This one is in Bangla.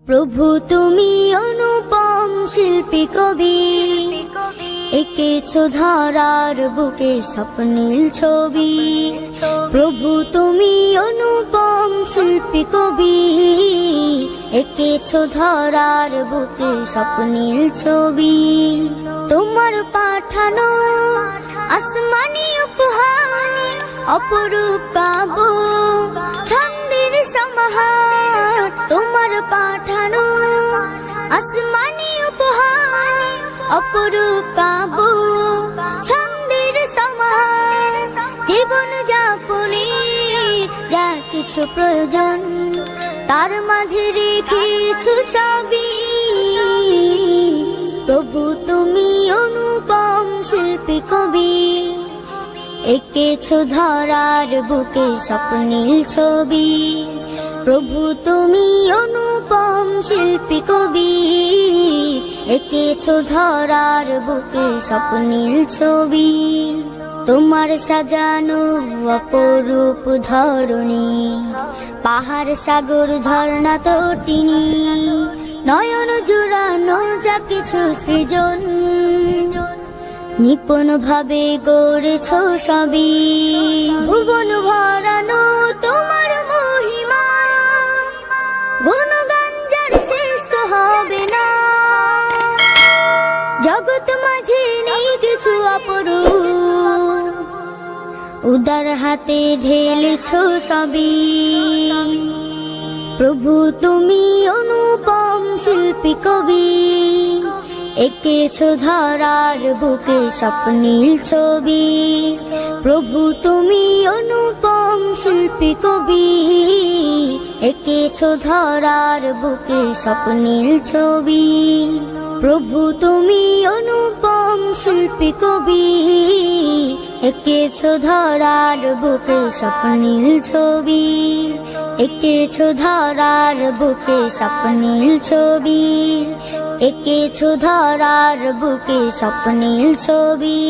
প্রভু তুমি অনুপম শিল্পী কবি, এঁকেছো ধরার বুকে স্বপ্নীল ছবি। প্রভু তুমি অনুপম শিল্পী কবি, এঁকেছো ধরার বুকে স্বপ্নীল ছবি। তোমার পাঠানো আসমানি উপহার, অপরূপ কাব্য ছন্দের সমাহার। তোমার পাঠানো আসমানি উপহার, অপরূপ কাব্য ছন্দের সমাহার। জীবন যাপনে যা কিছু প্রয়োজন, তার মাঝে রেখেছো সবই। প্রভু তুমি অনুপম শিল্পী কবি, এঁকেছো ধরার বুকে স্বপ্নীল ছবি। প্রভু তুমি অনুপম শিল্পী কবি, এঁকেছো ধরার বুকে স্বপ্নীল ছবি। তোমার সাজানো অপরূপ ধরণী, পাহাড় সাগর ঝর্ণা তটিনী, নয়ন জুড়ানো যা কিছু সৃজন, নিপুণ ভাবে গড়েছো সবই। ভুবন ভরানো তোমার মহিমা, গুণগান যার শ্রেষ্ঠ হবে না। জগৎ মাঝে নেই কিছু অপরূপ, উদার হাতে ঢেলেছো সবই। প্রভু তুমি অনুপম শিল্পী কবি, এঁকেছো ধরার বুকে স্বপ্নীল ছবি। প্রভু তুমি অনুপম শিল্পী কবি, এঁকেছো ধরার বুকে স্বপ্নীল ছবি। প্রভু তুমি অনুপম শিল্পী কবি, এঁকেছো ধরার বুকে স্বপ্নীল ছবি। এঁকেছো ধরার বুকে স্বপ্নীল ছবি, এঁকেছো ধরার বুকে স্বপ্নীল ছবি।